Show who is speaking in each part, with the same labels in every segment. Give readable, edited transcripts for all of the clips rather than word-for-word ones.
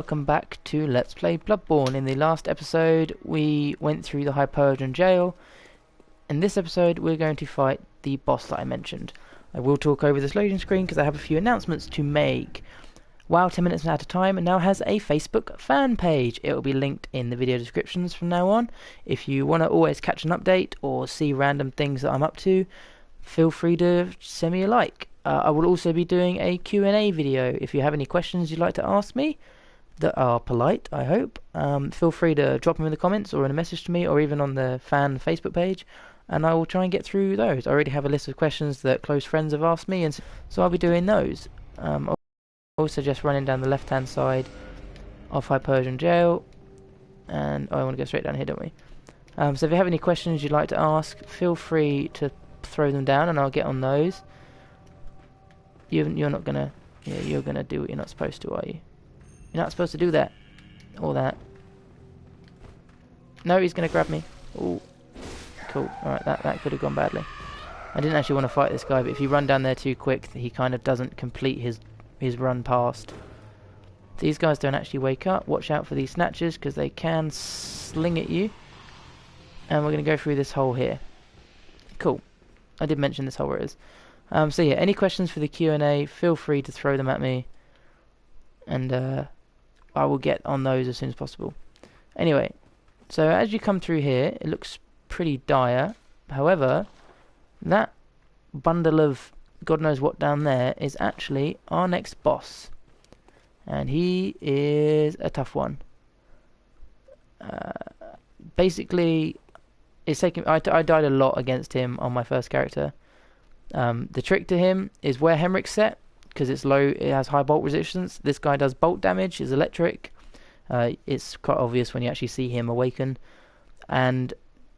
Speaker 1: Welcome back to Let's Play Bloodborne. In the last episode we went through the Hypogean Gaol. In this episode we're going to fight the boss that I mentioned. I will talk over this loading screen because I have a few announcements to make. WoW 10 minutes at a time now has a Facebook fan page. It will be linked in the video descriptions from now on. If you want to always catch an update or see random things that I'm up to, feel free to send me a like. I will also be doing a Q&A video. If you have any questions you'd like to ask me that are polite, I hope, feel free to drop them in the comments or in a message to me or even on the fan Facebook page, and I will try and get through those. I already have a list of questions that close friends have asked me, and so I'll be doing those. I'll also just running down the left hand side of Hypogean Gaol, and I want to go straight down here, don't we? So if you have any questions you'd like to ask, feel free to throw them down and I'll get on those. You're not gonna, yeah, you're gonna do what you're not supposed to, are you? You're not supposed to do that. Or that. No, he's going to grab me. Ooh. Cool. Alright, that could have gone badly. I didn't actually want to fight this guy, but if you run down there too quick, he kind of doesn't complete his run past. These guys don't actually wake up. Watch out for these snatchers, because they can sling at you. And we're going to go through this hole here. Cool. I did mention this hole where it is. So yeah, any questions for the Q&A, feel free to throw them at me. And I will get on those as soon as possible. Anyway, so as you come through here, it looks pretty dire. However, that bundle of God knows what down there is actually our next boss. And he is a tough one. Basically, it's taking. I died a lot against him on my first character. The trick to him is where Hemrick's set, because it's low, it has high bolt resistance. This guy does bolt damage, is electric. It's quite obvious when you actually see him awaken. And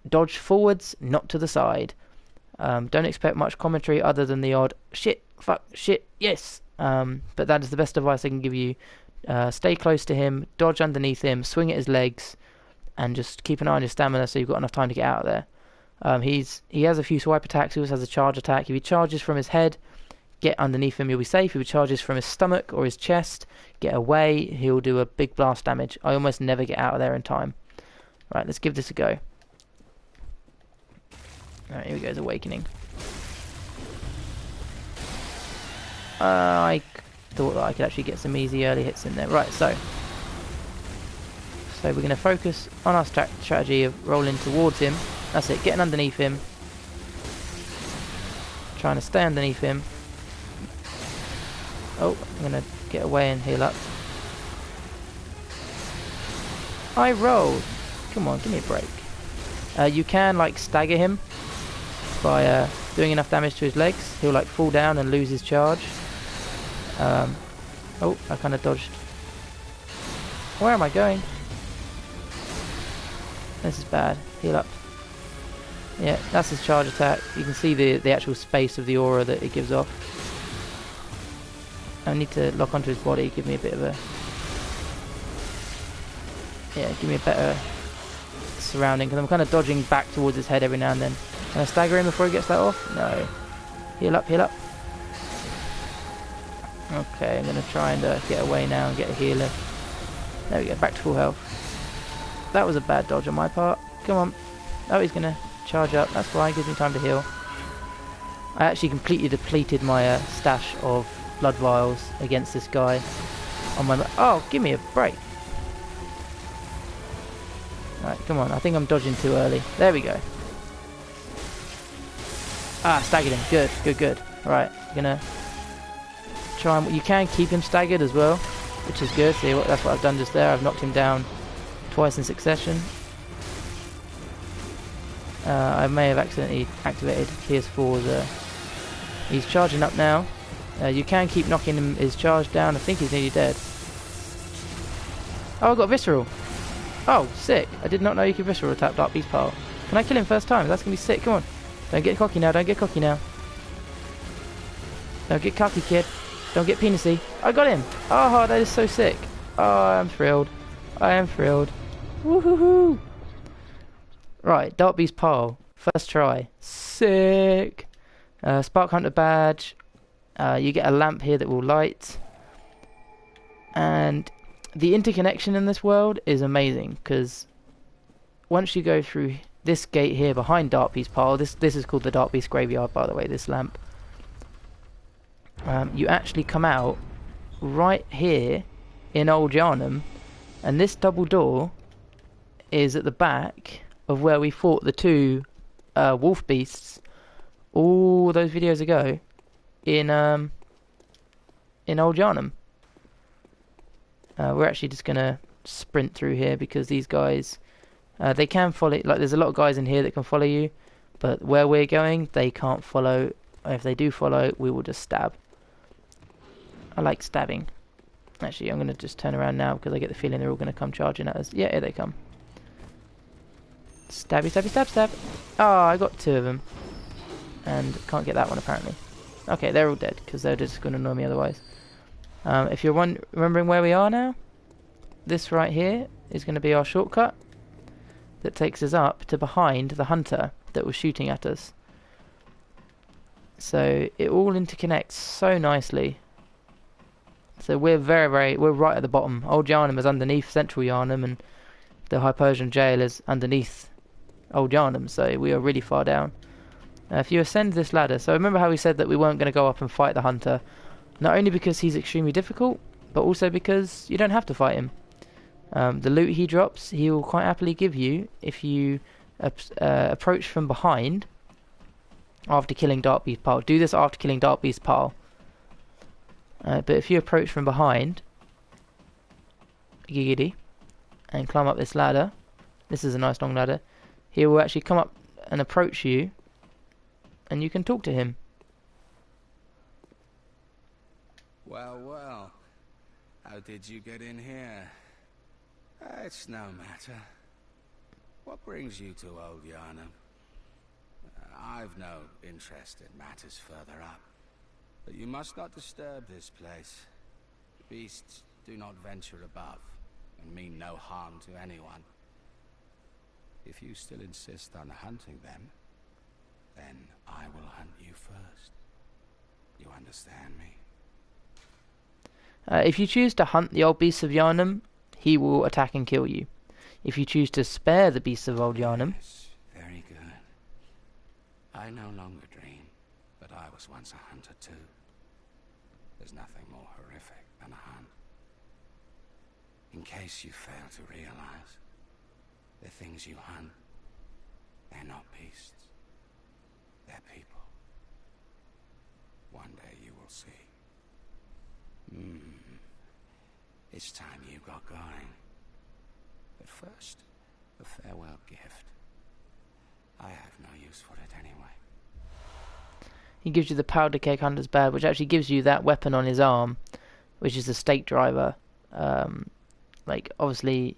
Speaker 1: dodge forwards, not to the side. Don't expect much commentary other than the odd shit, fuck, shit, yes. But that is the best advice I can give you. Stay close to him, dodge underneath him, swing at his legs, and just keep an eye on your stamina so you've got enough time to get out of there. He has a few swipe attacks, he also has a charge attack. If he charges from his head, get underneath him, you'll be safe. If he charges from his stomach or his chest, get away, he'll do a big blast damage. I almost never get out of there in time. Right, let's give this a go. Alright, here we go, his awakening. I thought that I could actually get some easy early hits in there. Right, so we're going to focus on our strategy of rolling towards him. That's it, getting underneath him. Trying to stay underneath him. Oh, I'm going to get away and heal up. I rolled. Come on, give me a break. You can, like, stagger him by doing enough damage to his legs. He'll, like, fall down and lose his charge. Oh, I kind of dodged. Where am I going? This is bad. Heal up. Yeah, that's his charge attack. You can see the actual space of the aura that it gives off. I need to lock onto his body, give me a bit of a... Yeah, give me a better surrounding, because I'm kind of dodging back towards his head every now and then. Can I stagger him before he gets that off? No. Heal up, heal up. Okay, I'm going to try and get away now and get a healer. There we go, back to full health. That was a bad dodge on my part. Come on. Oh, he's going to charge up. That's fine, gives me time to heal. I actually completely depleted my stash of blood vials against this guy on my... Oh, give me a break. Right, come on. I think I'm dodging too early. There we go. Ah, staggered him. Good, good, good. Right, gonna try and... You can keep him staggered as well, which is good. See, that's what I've done just there. I've knocked him down twice in succession. I may have accidentally activated PS4's... He's charging up now. You can keep knocking his charge down. I think he's nearly dead. Oh, I got Visceral. Oh, sick. I did not know you could Visceral tap Darkbeast Paarl. Can I kill him first time? That's going to be sick. Come on. Don't get cocky now. Don't get cocky now. Don't get cocky, kid. Don't get penisy. I got him. Oh, that is so sick. Oh, I'm thrilled. I am thrilled. Woohoo! Right, Darkbeast Paarl. First try. Sick. Spark Hunter badge. You get a lamp here that will light. And the interconnection in this world is amazing, because once you go through this gate here behind Darkbeast Paarl, this is called the Darkbeast Graveyard, by the way, this lamp, you actually come out right here in Old Yarnum, and this double door is at the back of where we fought the two wolf beasts all those videos ago in Old Yarnum. We're actually just gonna sprint through here because these guys, they can follow. Like, there's a lot of guys in here that can follow you, but where we're going, they can't follow. If they do follow, we will just stab. I like stabbing. Actually, I'm gonna just turn around now because I get the feeling they're all gonna come charging at us. Yeah, here they come. Stabby, stabby, stab, stab. Oh, I got two of them. And can't get that one, apparently. Okay, they're all dead, because they're just going to annoy me otherwise. If you're remembering where we are now, this right here is going to be our shortcut that takes us up to behind the hunter that was shooting at us. So it all interconnects so nicely. So we're we're right at the bottom. Old Yarnum is underneath Central Yarnum, and the Hypogean Gaol is underneath Old Yarnum, so we are really far down. If you ascend this ladder, so remember how we said that we weren't going to go up and fight the hunter, not only because he's extremely difficult, but also because you don't have to fight him. The loot he drops, he will quite happily give you if you approach from behind after killing Darkbeast Paarl. Do this after killing Darkbeast Paarl. But if you approach from behind, giggity, and climb up this ladder, this is a nice long ladder, he will actually come up and approach you, and you can talk to him.
Speaker 2: Well, well. How did you get in here? It's no matter. What brings you to Old Yarnum? I've no interest in matters further up. But you must not disturb this place. Beasts do not venture above, and mean no harm to anyone. If you still insist on hunting them, then I will hunt you first. You understand me?
Speaker 1: If you choose to hunt the old beasts of Yarnum, he will attack and kill you. If you choose to spare the beasts of Old Yarnum...
Speaker 2: Yes, very good. I no longer dream, but I was once a hunter too. There's nothing more horrific than a hunt. In case you fail to realize, the things you hunt, they're not beasts. They're people. One day you will see. It's time you got going. But first, a farewell gift. I have no use for it anyway.
Speaker 1: He gives you the powder keg hunter's badge, which actually gives you that weapon on his arm, which is the stake driver. Like, obviously,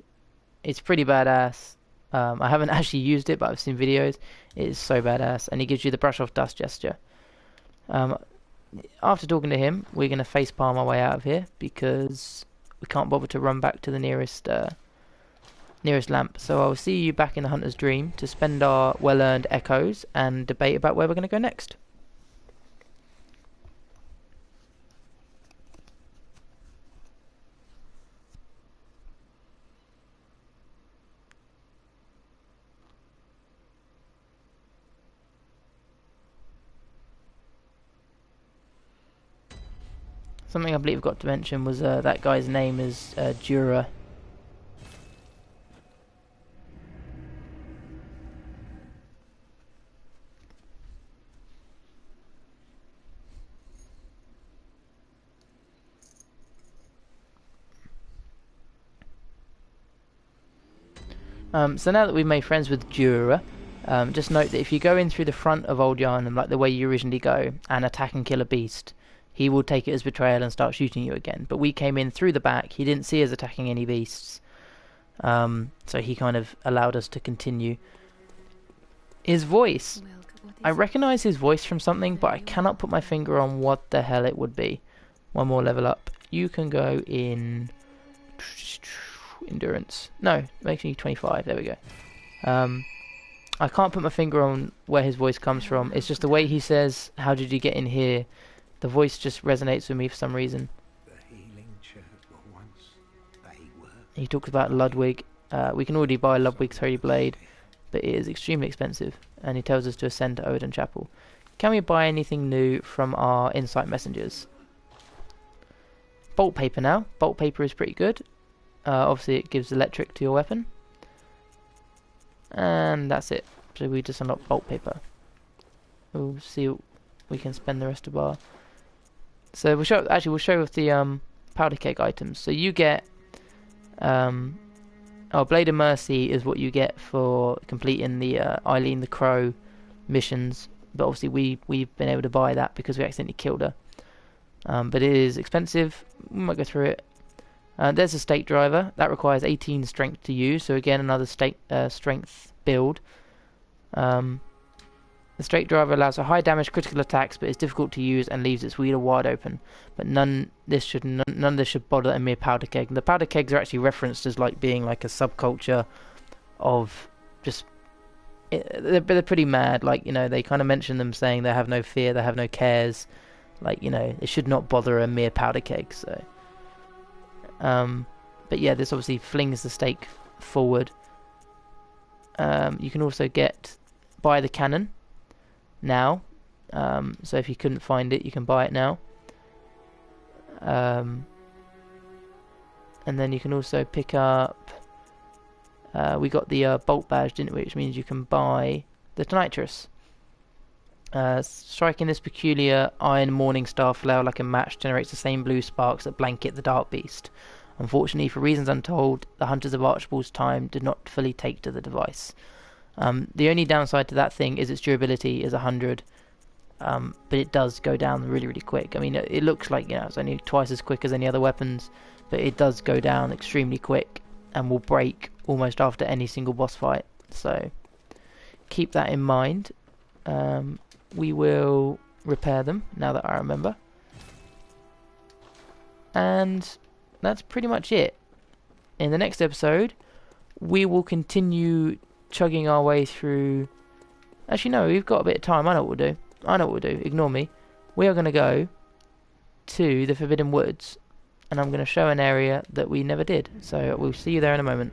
Speaker 1: it's pretty badass. I haven't actually used it, but I've seen videos. It is so badass. And he gives you the brush off dust gesture. After talking to him, we're going to facepalm our way out of here, because we can't bother to run back to the nearest lamp. So I'll see you back in the Hunter's Dream to spend our well-earned echoes and debate about where we're going to go next. Something I believe I got to mention was that guy's name is Djura. So now that we've made friends with Djura, just note that if you go in through the front of Old Yarnum, like the way you originally go, and attack and kill a beast, he will take it as betrayal and start shooting you again. But we came in through the back, he didn't see us attacking any beasts, so he kind of allowed us to continue. His voice, I recognise his voice from something, but I cannot put my finger on what the hell it would be. One more level up. You can go in... endurance. No, makes me 25. There we go. I can't put my finger on where his voice comes from. It's just the way he says, "How did you get in here?" The voice just resonates with me for some reason.
Speaker 2: The healing church were once a
Speaker 1: He talks about Ludwig. We can already buy Ludwig's Holy Blade, but it is extremely expensive. And he tells us to ascend to Odin Chapel. Can we buy anything new from our Insight Messengers? Bolt paper now. Bolt paper is pretty good. Obviously it gives electric to your weapon. And that's it. So we just unlock bolt paper. We'll see what we can spend the rest of our... So we'll show off the powder keg items. So you get... Blade of Mercy is what you get for completing the Eileen the Crow missions. But obviously we've been able to buy that because we accidentally killed her. But it is expensive. We might go through it. There's a stake driver. That requires 18 strength to use. So again, another strength build. The stake driver allows for high damage critical attacks, but is difficult to use and leaves its wheel wide open. But none of this should bother a mere powder keg. The powder kegs are actually referenced as like being like a subculture of just... They're pretty mad. Like, you know, they kind of mention them saying they have no fear, they have no cares. Like, you know, it should not bother a mere powder keg. So, but yeah, this obviously flings the stake forward. You can also buy the cannon now. So if you couldn't find it, you can buy it now. And then you can also pick up... we got the bolt badge, didn't we? Which means you can buy the nitrous. Striking this peculiar iron morning star flare like a match generates the same blue sparks that blanket the Darkbeast. Unfortunately, for reasons untold, the Hunters of Archibald's time did not fully take to the device. The only downside to that thing is its durability is 100, but it does go down really, really quick. I mean, it looks like, you know, it's only twice as quick as any other weapons, but it does go down extremely quick and will break almost after any single boss fight. So keep that in mind. We will repair them now that I remember. And that's pretty much it. In the next episode, we will continue chugging our way through... Actually, no, we've got a bit of time. I know what we'll do. Ignore me. We are going to go to the Forbidden Woods, and I'm going to show an area that we never did. So we'll see you there in a moment.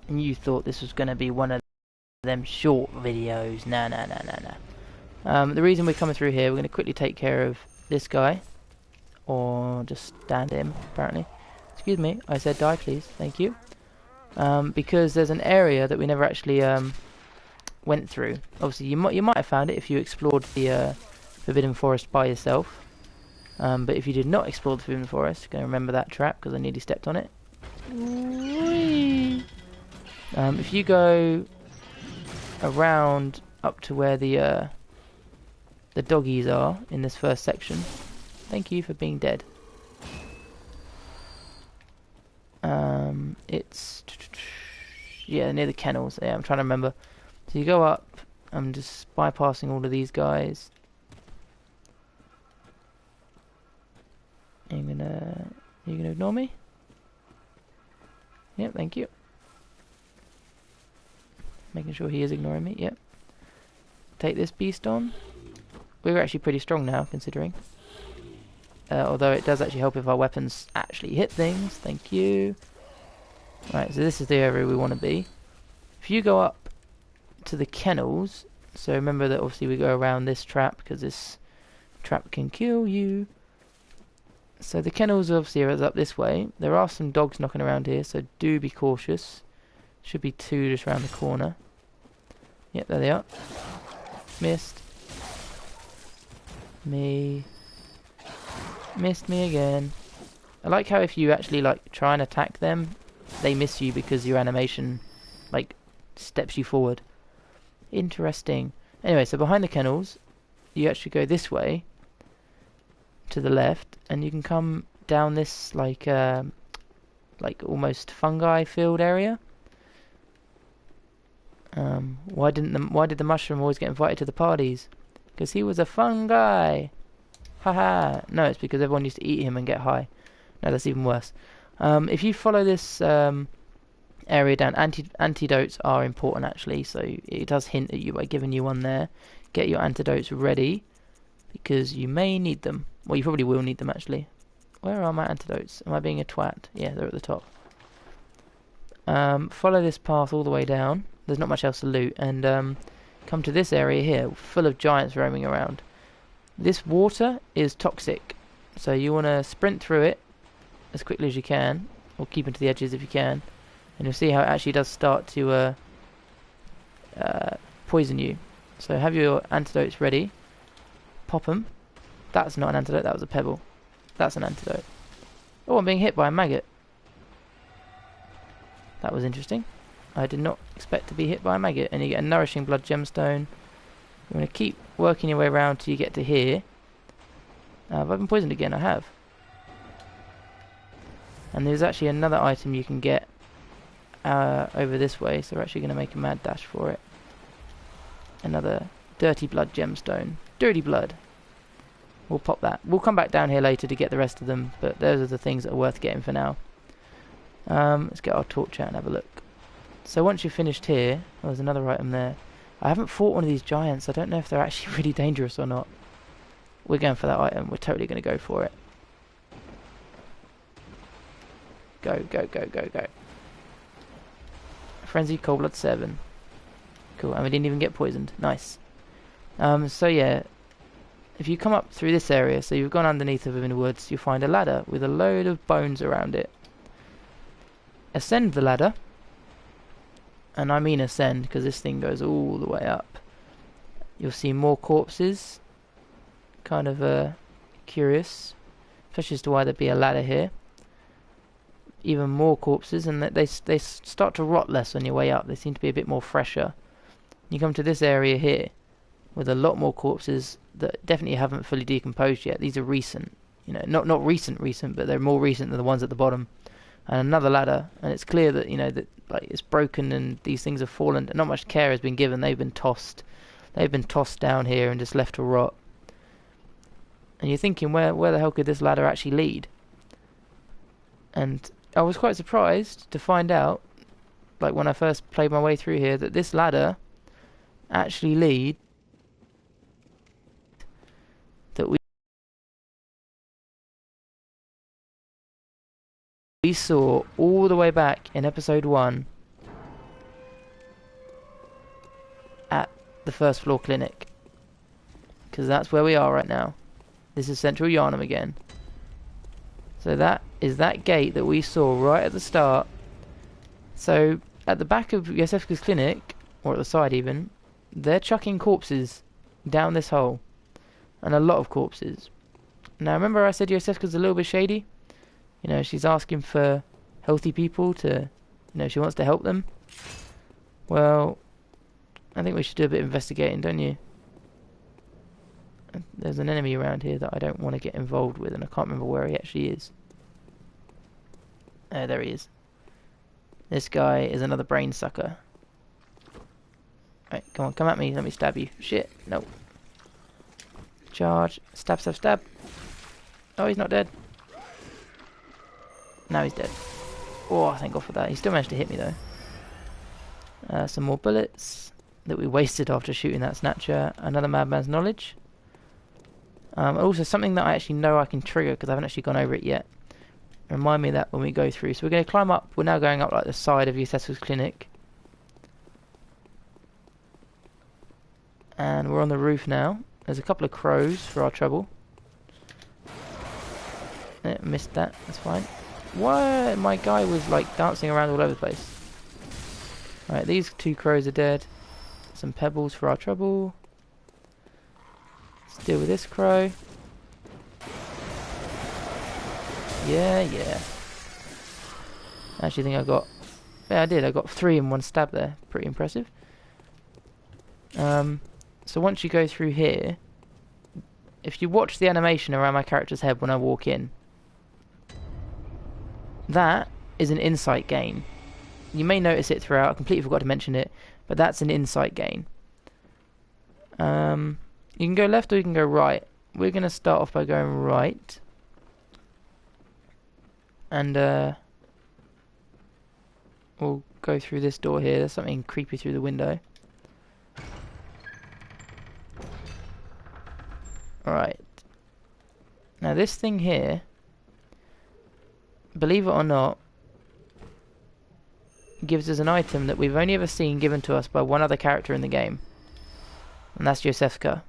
Speaker 1: And you thought this was going to be one of them short videos. Nah. The reason we're coming through here, we're going to quickly take care of this guy. Or just stand him, apparently. Excuse me, I said die please, thank you. Because there's an area that we never actually went through. Obviously you might have found it if you explored the Forbidden Forest by yourself. But if you did not explore the Forbidden Forest, you're going to remember that trap because I nearly stepped on it. Whee! If you go around up to where the doggies are in this first section, thank you for being dead. It's near the kennels. Yeah, I'm trying to remember. So you go up. I'm just bypassing all of these guys. You gonna ignore me? Yep, thank you. Making sure he is ignoring me, yep. Take this beast on. We're actually pretty strong now, considering. Although it does actually help if our weapons actually hit things. Thank you. Right, so this is the area we want to be. If you go up to the kennels, so remember that obviously we go around this trap, because this trap can kill you. So the kennels obviously are up this way. There are some dogs knocking around here, so do be cautious. Should be two just around the corner. Yep, there they are. Missed. Me. Missed me again. I like how if you actually like try and attack them, they miss you because your animation like steps you forward. Interesting. Anyway, so behind the kennels, you actually go this way to the left, and you can come down this like almost fungi field area. Why did the mushroom always get invited to the parties? Because he was a fun guy. Haha. No, it's because everyone used to eat him and get high. No, that's even worse. If you follow this area down, antidotes are important actually, so it does hint at you by giving you one there. Get your antidotes ready, because you may need them. Well, you probably will need them actually. Where are my antidotes? Am I being a twat? Yeah, they're at the top. Follow this path all the way down. There's not much else to loot, and come to this area here, full of giants roaming around. This water is toxic, so you want to sprint through it as quickly as you can, or keep into the edges if you can, and you'll see how it actually does start to poison you. So have your antidotes ready. Pop them. That's not an antidote, that was a pebble. That's an antidote. Oh, I'm being hit by a maggot. That was interesting. I did not expect to be hit by a maggot. And you get a nourishing blood gemstone. You're going to keep working your way around till you get to here. Have I been poisoned again? I have. And there's actually another item you can get over this way, so we're actually going to make a mad dash for it. Another dirty blood gemstone. Dirty blood. We'll pop that. We'll come back down here later to get the rest of them, but those are the things that are worth getting for now. Let's get our torch out and have a look. So once you've finished here, oh, there's another item there. I haven't fought one of these giants. I don't know if they're actually really dangerous or not. We're going for that item. We're totally going to go for it. Go, go, go, go, go. Frenzied Cold Blood 7. Cool, and we didn't even get poisoned. Nice. So yeah, if you come up through this area, so you've gone underneath of them in the woods, you'll find a ladder with a load of bones around it. Ascend the ladder. And I mean ascend, because this thing goes all the way up. You'll see more corpses. Kind of curious, especially as to why there'd be a ladder here. Even more corpses, and they start to rot less on your way up. They seem to be a bit more fresher. You come to this area here, with a lot more corpses that definitely haven't fully decomposed yet. These are recent, you know, not recent, but they're more recent than the ones at the bottom. And another ladder, and it's clear that, you know, that like it's broken and these things have fallen. Not much care has been given. They've been tossed down here and just left to rot. And you're thinking, where the hell could this ladder actually lead? And I was quite surprised to find out, like when I first played my way through here, that this ladder actually leads that we saw all the way back in episode 1 at the first floor clinic, because that's where we are right now. This is Central Yharnam again. So that is that gate that we saw right at the start. So at the back of Iosefka's clinic, or at the side even, they're chucking corpses down this hole, and a lot of corpses. Now remember I said Iosefka's a little bit shady? You know, she's asking for healthy people to, you know, she wants to help them. Well, I think we should do a bit of investigating, don't you? There's an enemy around here that I don't want to get involved with, and I can't remember where he actually is. There he is. This guy is another brain sucker. Right, come on, come at me, let me stab you. Shit, no. Charge, stab, stab, stab. Oh, he's not dead. Now he's dead. Oh, thank God for that. He still managed to hit me though. Some more bullets that we wasted after shooting that snatcher. Another madman's knowledge. Also something that I actually know I can trigger because I haven't actually gone over it yet. Remind me of that when we go through. So we're going to climb up. We're now going up like the side of Iosefka's clinic. And we're on the roof now. There's a couple of crows for our trouble. Missed that. That's fine. Why my guy was like dancing around all over the place. Right, these 2 crows are dead. Some pebbles for our trouble. Let's deal with this crow. Yeah. I actually think I got... Yeah, I did. I got 3 in 1 stab there. Pretty impressive. So once you go through here, if you watch the animation around my character's head when I walk in, that is an insight gain. You may notice it throughout, I completely forgot to mention it, but that's an insight gain. You can go left or you can go right. We're going to start off by going right. And we'll go through this door here. There's something creepy through the window. Alright. Now this thing here, believe it or not, gives us an item that we've only ever seen given to us by one other character in the game. And that's Iosefka.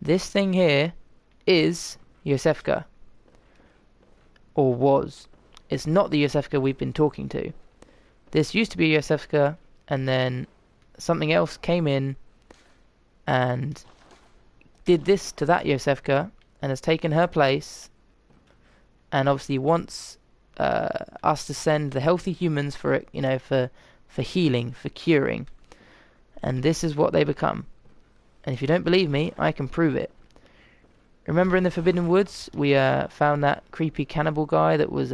Speaker 1: This thing here is Iosefka. Or was. It's not the Iosefka we've been talking to. This used to be Iosefka, and then something else came in and did this to that Iosefka and has taken her place, and obviously wants us to send the healthy humans for it, you know, for healing, for curing. And this is what they become. And if you don't believe me, I can prove it. Remember in the Forbidden Woods, we found that creepy cannibal guy that was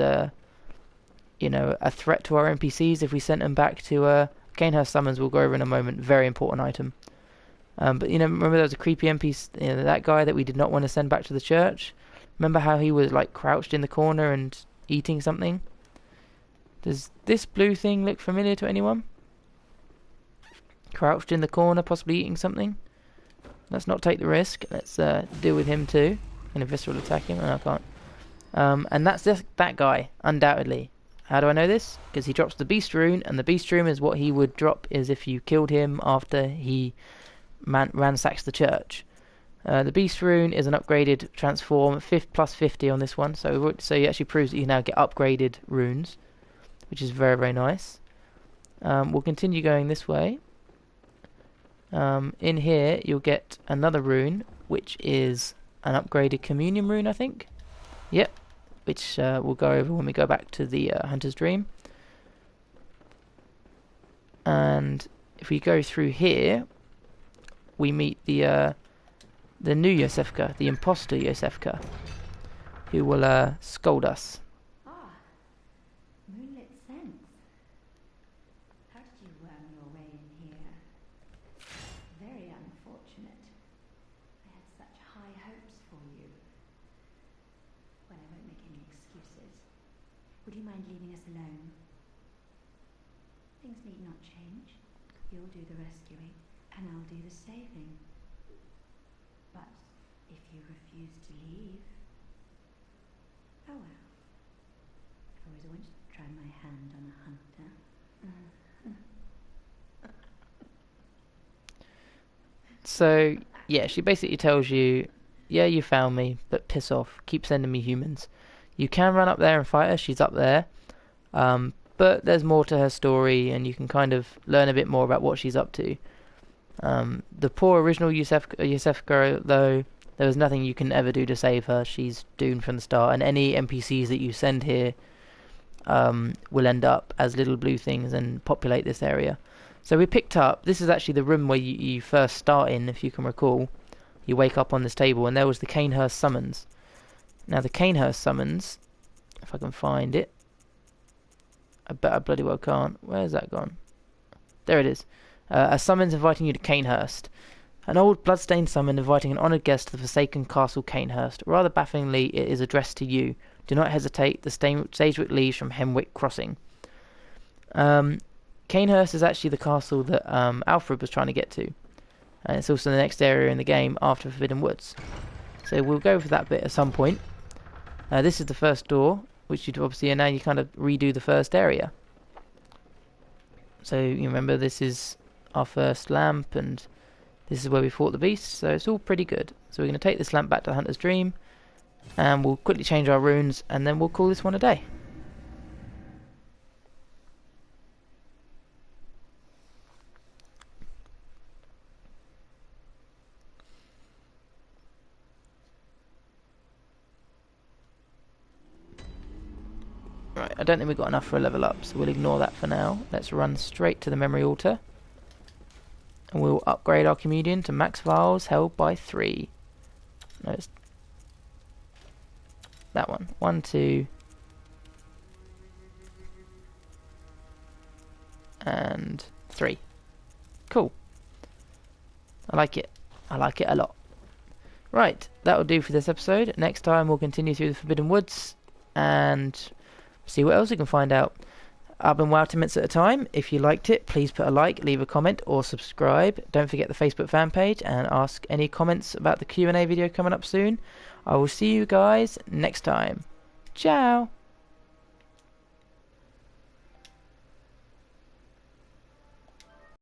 Speaker 1: you know, a threat to our NPCs if we sent them back to Canehurst Summons. We'll go over in a moment. Very important item. But you know, remember there was a creepy NPC, you know, that guy that we did not want to send back to the church. Remember how he was like crouched in the corner and eating something? Does this blue thing look familiar to anyone? Crouched in the corner, possibly eating something. Let's not take the risk. Let's deal with him too. I'm gonna visceral attack him. No, I can't. And that's that guy, undoubtedly. How do I know this? Because he drops the beast rune, and the beast rune is what he would drop is if you killed him after he ransacks the church. The beast rune is an upgraded transform, plus 50 on this one, so he actually proves that you now get upgraded runes, which is very, very nice. We'll continue going this way. In here you'll get another rune, which is an upgraded communion rune, I think. Yep, which we'll go over when we go back to the Hunter's Dream. And if we go through here, we meet the new Iosefka, the imposter Iosefka, who will scold us.
Speaker 3: Ah, moonlit scents. How did you worm your way in here? Very unfortunate. I had such high hopes for you. Well, I won't make any excuses. Would you mind leaving us alone? Things need not change. You'll do the rescuing, and I'll do the saving. But if you refuse to leave... Oh well. I've always wanted to try my hand on a hunter.
Speaker 1: So, yeah, she basically tells you, yeah, you found me, but piss off. Keep sending me humans. You can run up there and fight her. She's up there. But there's more to her story, and you can kind of learn a bit more about what she's up to. The poor original Iosefka, though, there was nothing you can ever do to save her. She's doomed from the start, and any NPCs that you send here will end up as little blue things and populate this area. So we picked up, this is actually the room where you first start in, if you can recall. You wake up on this table, and there was the Canehurst Summons. Now the Canehurst Summons, if I can find it, I bet I bloody well can't. Where's that gone? There it is. A summons inviting you to Canehurst. An old bloodstained summon inviting an honoured guest to the forsaken castle Canehurst. Rather bafflingly, it is addressed to you. Do not hesitate. The Sagewick leaves from Hemwick Crossing. Canehurst is actually the castle that Alfred was trying to get to. And it's also the next area in the game after Forbidden Woods. So we'll go for that bit at some point. This is the first door, which you'd obviously, and now you kind of redo the first area. So you remember this is our first lamp, and this is where we fought the beast, so it's all pretty good. So we're going to take this lamp back to the Hunter's Dream, and we'll quickly change our runes, and then we'll call this one a day. Right, I don't think we've got enough for a level up, so we'll ignore that for now. Let's run straight to the memory altar. And we'll upgrade our comedian to max vials held by 3. No, it's that one. 1, 2, and 3. Cool. I like it. I like it a lot. Right, that'll do for this episode. Next time we'll continue through the Forbidden Woods and see what else we can find out. I've been WoW 10 minutes at a time. If you liked it, please put a like, leave a comment, or subscribe. Don't forget the Facebook fan page and ask any comments about the Q&A video coming up soon. I will see you guys next time. Ciao!